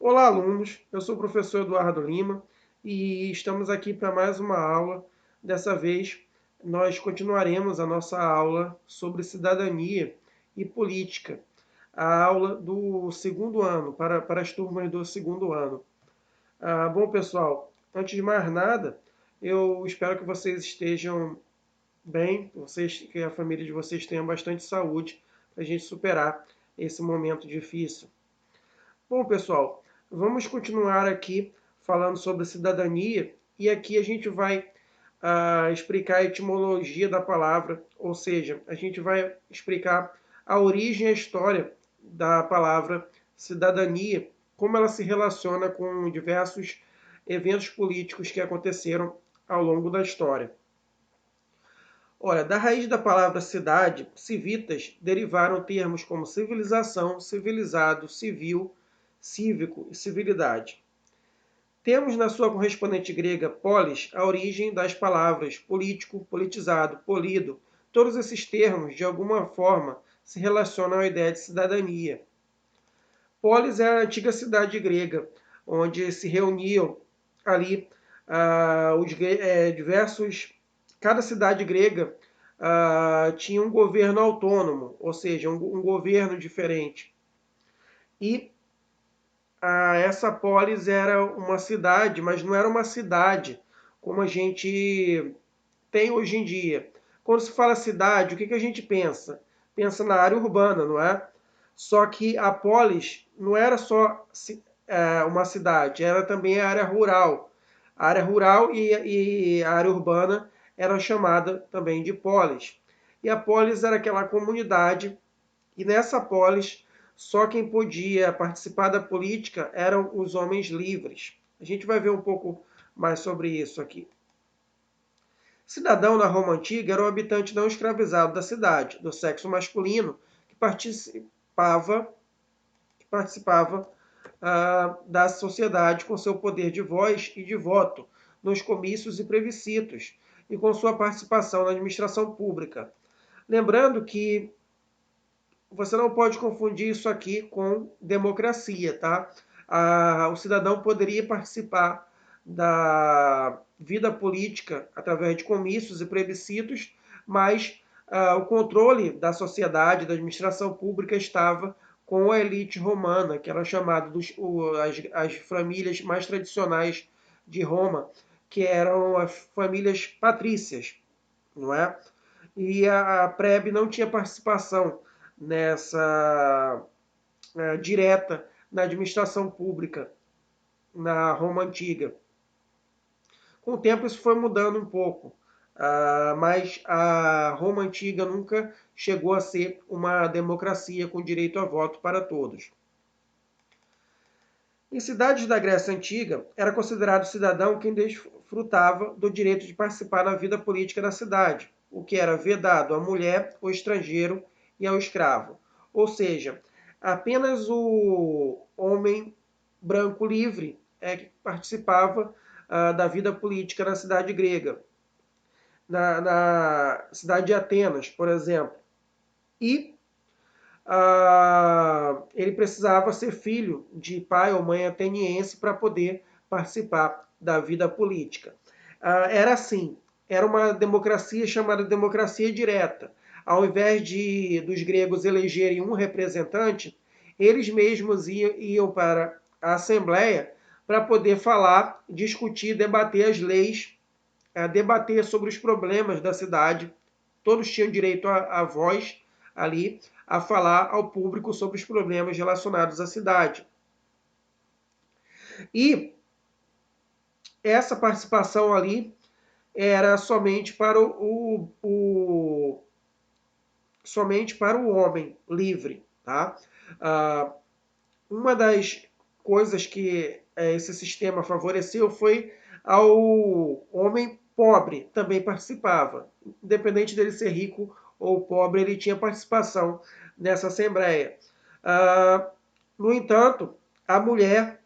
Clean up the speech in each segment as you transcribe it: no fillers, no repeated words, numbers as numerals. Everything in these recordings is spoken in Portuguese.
Olá, alunos! Eu sou o professor Eduardo Lima e estamos aqui para mais uma aula. Dessa vez, nós continuaremos a nossa aula sobre cidadania e política, a aula do segundo ano, para as turmas do segundo ano. Bom, pessoal, antes de mais nada, eu espero que vocês estejam bem, que a família de vocês tenha bastante saúde para a gente superar esse momento difícil. Bom, pessoal, vamos continuar aqui falando sobre cidadania e aqui a gente vai explicar a etimologia da palavra, ou seja, a gente vai explicar a origem e a história da palavra cidadania, como ela se relaciona com diversos eventos políticos que aconteceram ao longo da história. Olha, da raiz da palavra cidade, civitas, derivaram termos como civilização, civilizado, civil, cívico e civilidade. Temos na sua correspondente grega polis a origem das palavras político, politizado, polido. Todos esses termos, de alguma forma, se relacionam à ideia de cidadania. Polis é a antiga cidade grega, onde se reuniam ali diversos. Cada cidade grega tinha um governo autônomo, ou seja, um governo diferente. E essa polis era uma cidade, mas não era uma cidade como a gente tem hoje em dia. Quando se fala cidade, o que a gente pensa? Pensa na área urbana, não é? Só que a polis não era só uma cidade, era também a área rural. A área rural e a área urbana eram chamada também de polis. E a polis era aquela comunidade, e nessa polis só quem podia participar da política eram os homens livres. A gente vai ver um pouco mais sobre isso aqui. Cidadão na Roma Antiga era um habitante não escravizado da cidade, do sexo masculino, que participava da sociedade com seu poder de voz e de voto nos comícios e plebiscitos e com sua participação na administração pública. Lembrando que você não pode confundir isso aqui com democracia, tá? O cidadão poderia participar da vida política através de comícios e plebiscitos, mas o controle da sociedade, da administração pública, estava com a elite romana, que era chamada as famílias mais tradicionais de Roma, que eram as famílias patrícias, não é? E a plebe não tinha participação nessa direta na administração pública na Roma Antiga. Com o tempo isso foi mudando um pouco, mas a Roma Antiga nunca chegou a ser uma democracia com direito a voto para todos. Em cidades da Grécia Antiga, era considerado cidadão quem desfrutava do direito de participar na vida política da cidade, o que era vedado à mulher, ao estrangeiro e ao escravo. Ou seja, apenas o homem branco livre é que participava da vida política na cidade grega. Na cidade de Atenas, por exemplo. E ele precisava ser filho de pai ou mãe ateniense para poder participar da vida política. Era assim, era uma democracia chamada democracia direta. Ao invés dos gregos elegerem um representante, eles mesmos iam para a Assembleia para poder falar, discutir, debater as leis, debater sobre os problemas da cidade. Todos tinham direito à voz ali, a falar ao público sobre os problemas relacionados à cidade. E essa participação ali era somente para somente para o homem livre, tá? Uma das coisas que esse sistema favoreceu foi ao homem pobre também participava. Independente dele ser rico ou pobre, ele tinha participação nessa Assembleia. No entanto, a mulher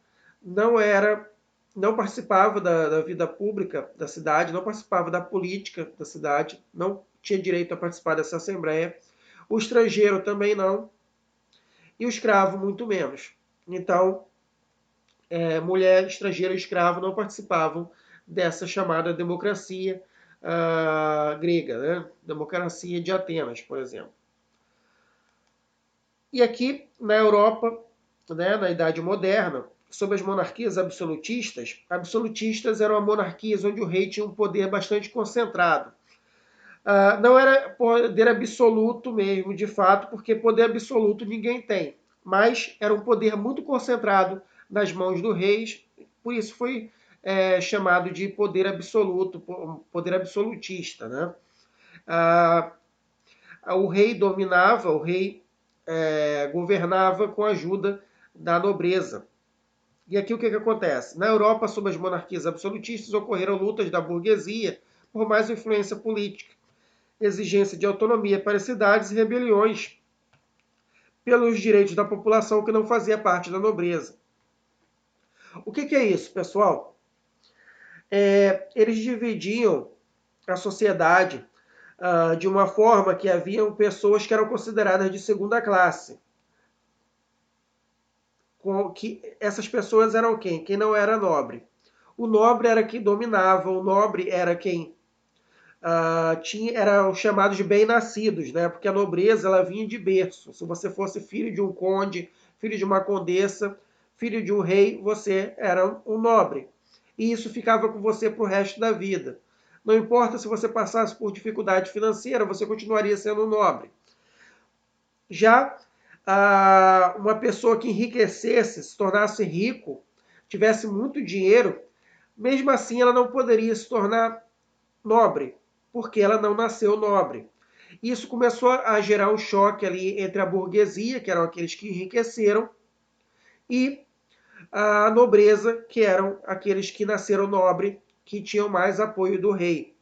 não participava da vida pública da cidade, não participava da política da cidade, não tinha direito a participar dessa Assembleia. O estrangeiro também não, e o escravo muito menos. Então, mulher, estrangeiro e escravo não participavam dessa chamada democracia grega, né? Democracia de Atenas, por exemplo. E aqui na Europa, né, na Idade Moderna, sob as monarquias absolutistas, absolutistas eram monarquias onde o rei tinha um poder bastante concentrado. Não era poder absoluto mesmo, de fato, porque poder absoluto ninguém tem, mas era um poder muito concentrado nas mãos do rei, por isso foi chamado de poder absoluto, poder absolutista, né? O rei dominava, o rei governava com a ajuda da nobreza. E aqui o que acontece? Na Europa, sob as monarquias absolutistas, ocorreram lutas da burguesia por mais influência política, exigência de autonomia para as cidades e rebeliões pelos direitos da população que não fazia parte da nobreza. O que é isso, pessoal? Eles dividiam a sociedade de uma forma que haviam pessoas que eram consideradas de segunda classe. Essas pessoas eram quem? Quem não era nobre. O nobre era quem dominava, o nobre era quem eram chamados de bem-nascidos, né? Porque a nobreza ela vinha de berço. Se você fosse filho de um conde, filho de uma condessa, filho de um rei, você era um nobre. E isso ficava com você para o resto da vida. Não importa se você passasse por dificuldade financeira, você continuaria sendo um nobre. Já uma pessoa que enriquecesse, se tornasse rico, tivesse muito dinheiro, mesmo assim ela não poderia se tornar nobre, porque ela não nasceu nobre. Isso começou a gerar um choque ali entre a burguesia, que eram aqueles que enriqueceram, e a nobreza, que eram aqueles que nasceram nobre, que tinham mais apoio do rei.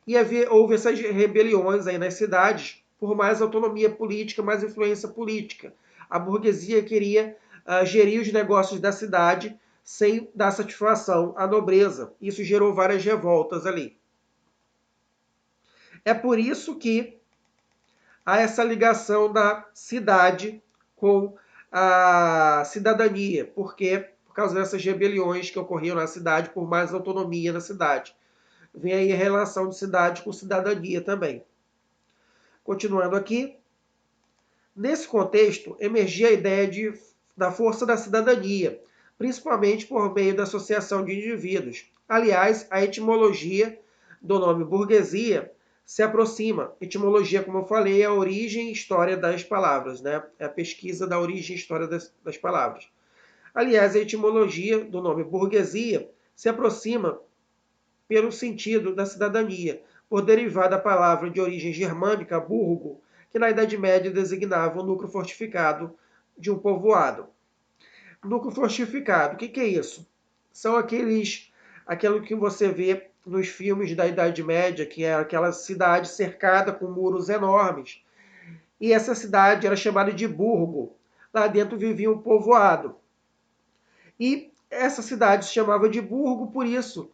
E houve essas rebeliões aí nas cidades por mais autonomia política, mais influência política. A burguesia queria gerir os negócios da cidade sem dar satisfação à nobreza. Isso gerou várias revoltas ali. É por isso que há essa ligação da cidade com a cidadania, porque por causa dessas rebeliões que ocorriam na cidade por mais autonomia na cidade. Vem aí a relação de cidade com cidadania também. Continuando aqui, nesse contexto emergia a ideia da força da cidadania, principalmente por meio da associação de indivíduos. Aliás, a etimologia do nome burguesia se aproxima. Etimologia, como eu falei, é a origem e história das palavras, né? É a pesquisa da origem e história das palavras. Aliás, a etimologia do nome burguesia se aproxima pelo sentido da cidadania, por derivar da palavra de origem germânica burgo, que na Idade Média designava o núcleo fortificado de um povoado. Núcleo fortificado, o que é isso? São aquilo que você vê nos filmes da Idade Média, que é aquela cidade cercada com muros enormes. E essa cidade era chamada de burgo. Lá dentro vivia um povoado. E essa cidade se chamava de burgo por isso.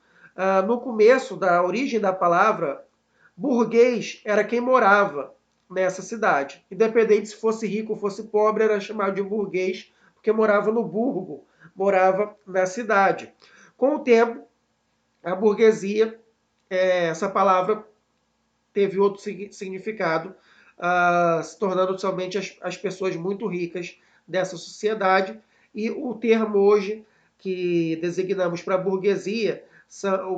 No começo da origem da palavra, burguês era quem morava nessa cidade. Independente se fosse rico ou fosse pobre, era chamado de burguês, porque morava no burgo, morava na cidade. Com o tempo, a burguesia, essa palavra teve outro significado, se tornando somente as pessoas muito ricas dessa sociedade. E o termo hoje que designamos para a burguesia,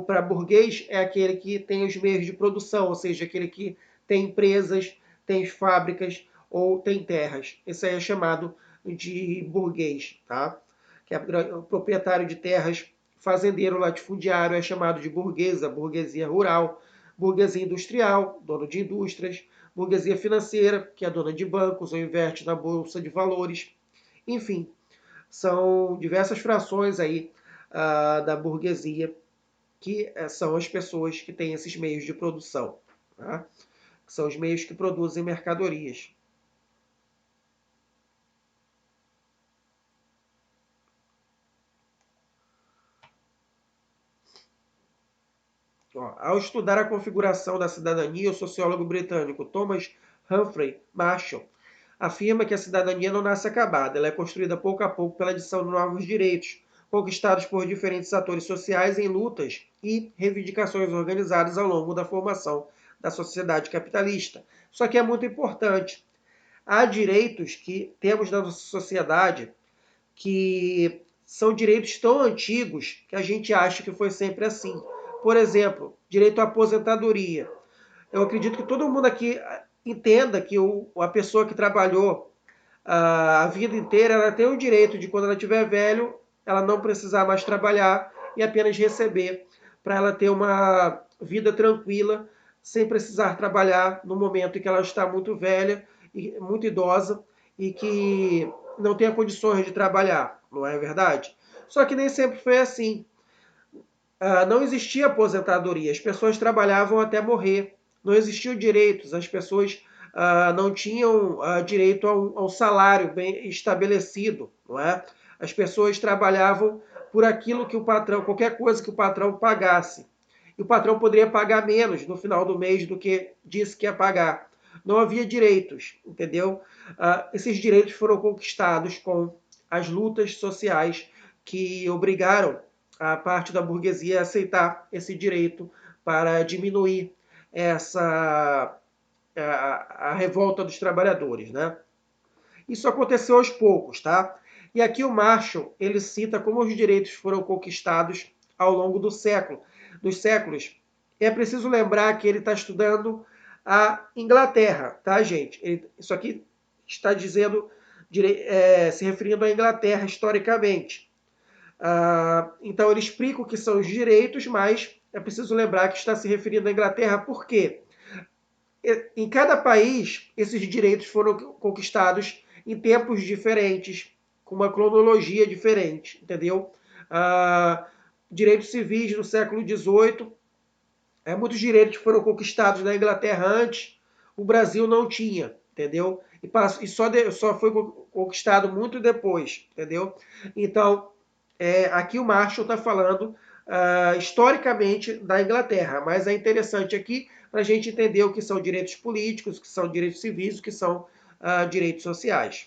para burguês, é aquele que tem os meios de produção, ou seja, aquele que tem empresas, tem fábricas ou tem terras. Esse aí é chamado de burguês, tá? Que é o proprietário de terras, fazendeiro latifundiário é chamado de burguesa, burguesia rural, burguesia industrial, dono de indústrias, burguesia financeira, que é dona de bancos ou investe na bolsa de valores. Enfim, são diversas frações aí da burguesia que são as pessoas que têm esses meios de produção, tá? São os meios que produzem mercadorias. Ao estudar a configuração da cidadania, o sociólogo britânico Thomas Humphrey Marshall afirma que a cidadania não nasce acabada, ela é construída pouco a pouco pela adição de novos direitos, conquistados por diferentes atores sociais em lutas e reivindicações organizadas ao longo da formação da sociedade capitalista. Isso aqui é muito importante. Há direitos que temos na nossa sociedade que são direitos tão antigos que a gente acha que foi sempre assim. Por exemplo, direito à aposentadoria. Eu acredito que todo mundo aqui entenda que a pessoa que trabalhou a vida inteira, ela tem o direito de, quando ela estiver velho, ela não precisar mais trabalhar e apenas receber, para ela ter uma vida tranquila, sem precisar trabalhar no momento em que ela está muito velha, e muito idosa, e que não tenha condições de trabalhar, não é verdade? Só que nem sempre foi assim. Não existia aposentadoria, as pessoas trabalhavam até morrer, não existiam direitos, as pessoas não tinham direito a um salário bem estabelecido, não é? As pessoas trabalhavam por aquilo que o patrão, qualquer coisa que o patrão pagasse. E o patrão poderia pagar menos no final do mês do que disse que ia pagar. Não havia direitos, entendeu? Esses direitos foram conquistados com as lutas sociais que obrigaram a parte da burguesia a aceitar esse direito para diminuir a revolta dos trabalhadores, né? Isso aconteceu aos poucos, tá? E aqui o Marshall, ele cita como os direitos foram conquistados ao longo dos séculos. É preciso lembrar que ele está estudando a Inglaterra, tá, gente? Isso aqui está dizendo, se referindo à Inglaterra historicamente. Então ele explica o que são os direitos, mas é preciso lembrar que está se referindo à Inglaterra, por quê? Em cada país, esses direitos foram conquistados em tempos diferentes, com uma cronologia diferente, entendeu? Direitos civis no século XVIII, muitos direitos foram conquistados na Inglaterra antes, o Brasil não tinha, entendeu? E só foi conquistado muito depois, entendeu? Então, aqui o Marshall está falando historicamente da Inglaterra, mas é interessante aqui para a gente entender o que são direitos políticos, o que são direitos civis, o que são direitos sociais.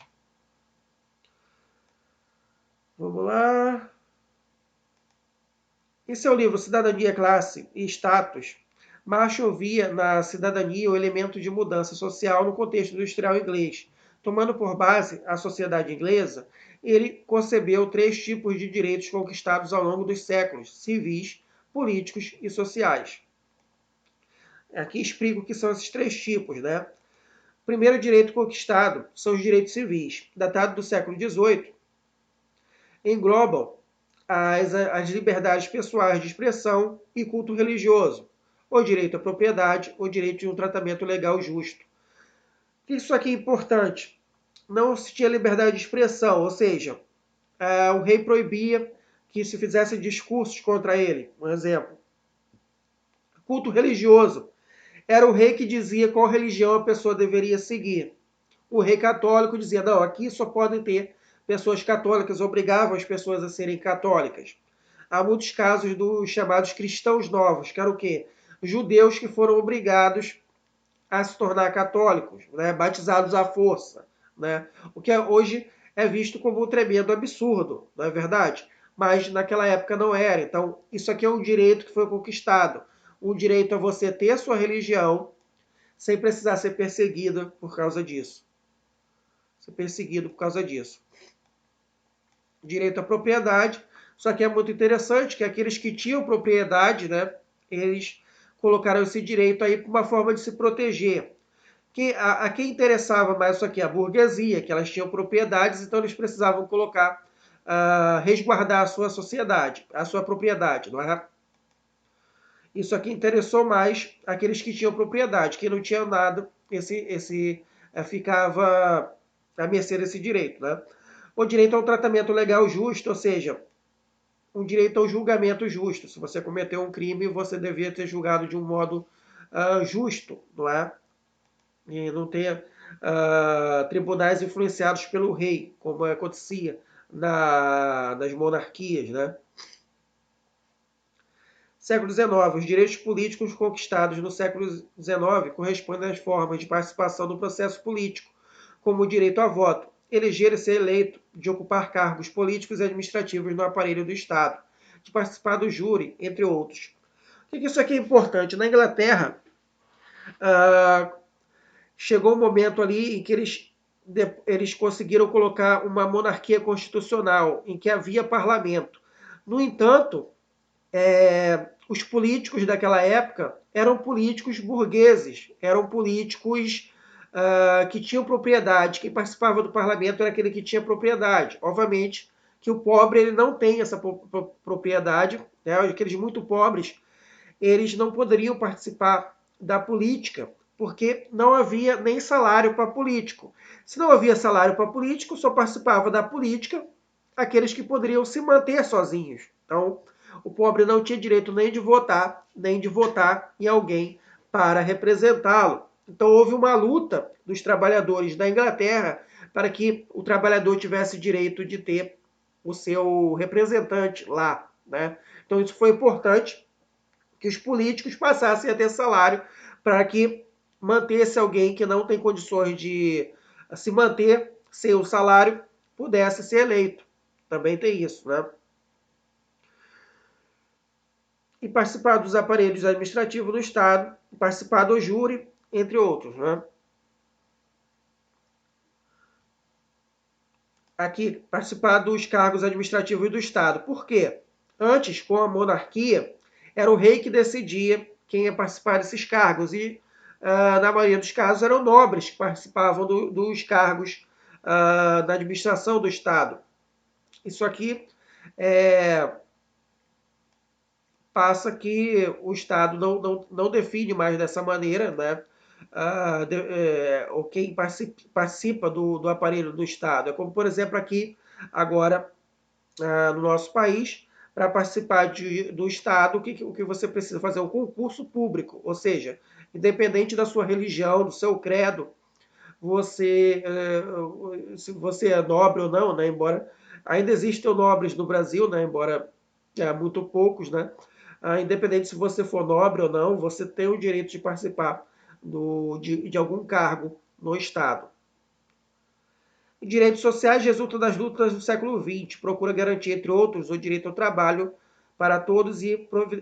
Vamos lá. Em seu livro Cidadania, Classe e Status, Marshall via na cidadania o elemento de mudança social no contexto industrial inglês. Tomando por base a sociedade inglesa, ele concebeu 3 tipos de direitos conquistados ao longo dos séculos: civis, políticos e sociais. Aqui explico o que são esses 3 tipos, né? O primeiro direito conquistado são os direitos civis, datado do século XVIII, englobam as liberdades pessoais de expressão e culto religioso, o direito à propriedade, o direito de um tratamento legal justo. Isso aqui é importante. Não se tinha liberdade de expressão, ou seja, o rei proibia que se fizesse discursos contra ele, um exemplo. Culto religioso. Era o rei que dizia qual religião a pessoa deveria seguir. O rei católico dizia, não, aqui só podem ter pessoas católicas, obrigavam as pessoas a serem católicas. Há muitos casos dos chamados cristãos novos, que eram o quê? Judeus que foram obrigados a se tornar católicos, né? Batizados à força, né? O que hoje é visto como um tremendo absurdo, não é verdade? Mas naquela época não era. Então, isso aqui é um direito que foi conquistado. Um direito a você ter a sua religião sem precisar ser perseguido por causa disso. Ser perseguido por causa disso. Direito à propriedade, só que é muito interessante que aqueles que tinham propriedade, né, eles colocaram esse direito aí por uma forma de se proteger. A quem interessava mais isso aqui? A burguesia, que elas tinham propriedades, então eles precisavam colocar, resguardar a sua sociedade, a sua propriedade, não é? Isso aqui interessou mais aqueles que tinham propriedade. Quem não tinha nada, ficava à mercê desse direito, né? O direito a um tratamento legal justo, ou seja, um direito ao julgamento justo. Se você cometeu um crime, você devia ser julgado de um modo justo, não é? E não ter tribunais influenciados pelo rei, como acontecia nas monarquias, né? Século XIX. Os direitos políticos conquistados no século XIX correspondem às formas de participação no processo político, como o direito a voto. eleger e ser eleito, de ocupar cargos políticos e administrativos no aparelho do Estado, de participar do júri, entre outros. Por que isso aqui é importante? Na Inglaterra, chegou um momento ali em que eles conseguiram colocar uma monarquia constitucional, em que havia parlamento. No entanto, os políticos daquela época eram políticos burgueses, eram políticos que tinham propriedade. Quem participava do parlamento era aquele que tinha propriedade. Obviamente que o pobre ele não tem essa propriedade, né? Aqueles muito pobres eles não poderiam participar da política, porque não havia nem salário para político. Se não havia salário para político, só participava da política aqueles que poderiam se manter sozinhos. Então, o pobre não tinha direito nem de votar em alguém para representá-lo. Então, houve uma luta dos trabalhadores da Inglaterra para que o trabalhador tivesse direito de ter o seu representante lá, né? Então, isso foi importante que os políticos passassem a ter salário para que mantesse alguém que não tem condições de se manter sem o salário pudesse ser eleito. Também tem isso, né? E participar dos aparelhos administrativos do Estado, participar do júri, entre outros, né? Aqui, participar dos cargos administrativos do Estado. Por quê? Antes, com a monarquia, era o rei que decidia quem ia participar desses cargos. E, na maioria dos casos, eram nobres que participavam dos cargos da administração do Estado. Isso aqui passa que o Estado não define mais dessa maneira, né? Ou quem participa do aparelho do Estado. É como, por exemplo, aqui, agora, no nosso país, para participar do Estado, o que você precisa fazer? Um concurso público, ou seja, independente da sua religião, do seu credo, se você é nobre ou não, né? Embora ainda existam nobres no Brasil, né? Embora muito poucos, né? Independente se você for nobre ou não, você tem o direito de participar de algum cargo no Estado. E direitos sociais resultam das lutas do século XX, procura garantir, entre outros, o direito ao trabalho para todos e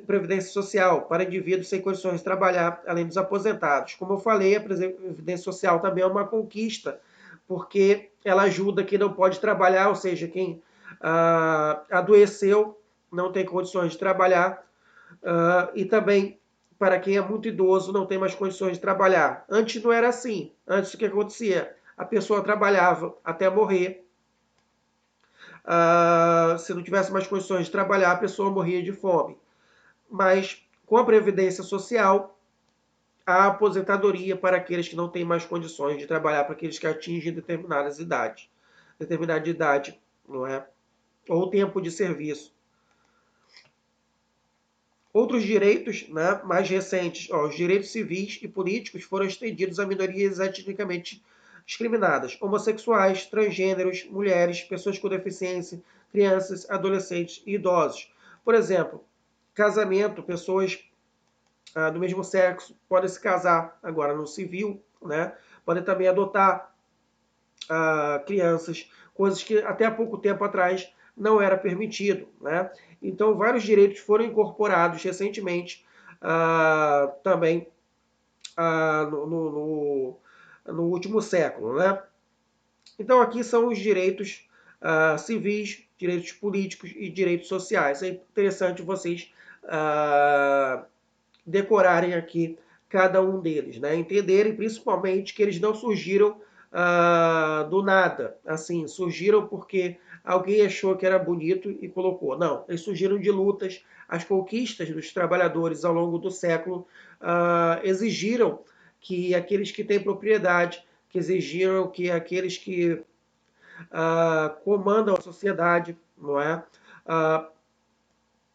previdência social para indivíduos sem condições de trabalhar, além dos aposentados. Como eu falei, a previdência social também é uma conquista, porque ela ajuda quem não pode trabalhar, ou seja, quem adoeceu, não tem condições de trabalhar, e também para quem é muito idoso não tem mais condições de trabalhar. Antes não era assim. Antes o que acontecia? A pessoa trabalhava até morrer. Se não tivesse mais condições de trabalhar, a pessoa morria de fome. Mas com a Previdência Social, a aposentadoria para aqueles que não têm mais condições de trabalhar, para aqueles que atingem determinadas idades, determinada idade, não é? Ou tempo de serviço. Outros direitos, né, mais recentes, os direitos civis e políticos foram estendidos a minorias etnicamente discriminadas, homossexuais, transgêneros, mulheres, pessoas com deficiência, crianças, adolescentes e idosos. Por exemplo, casamento, pessoas do mesmo sexo podem se casar agora no civil, né? Podem também adotar crianças, coisas que até há pouco tempo atrás não era permitido, né? Então, vários direitos foram incorporados recentemente também no último século, né? Então, aqui são os direitos civis, direitos políticos e direitos sociais. É interessante vocês decorarem aqui cada um deles, né? Entenderem principalmente que eles não surgiram do nada, assim, surgiram porque alguém achou que era bonito e colocou. Não, eles surgiram de lutas. As conquistas dos trabalhadores ao longo do século exigiram que aqueles que têm propriedade, que exigiram que aqueles que comandam a sociedade, não é?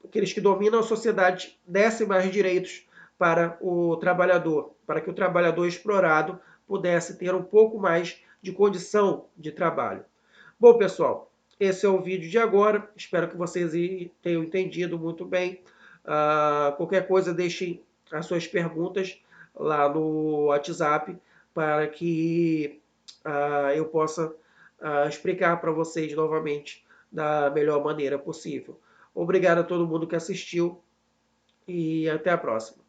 Aqueles que dominam a sociedade dessem mais direitos para o trabalhador, para que o trabalhador explorado pudesse ter um pouco mais de condição de trabalho. Bom, pessoal, esse é o vídeo de agora. Espero que vocês tenham entendido muito bem. Qualquer coisa, deixem as suas perguntas lá no WhatsApp para que eu possa explicar para vocês novamente da melhor maneira possível. Obrigado a todo mundo que assistiu e até a próxima.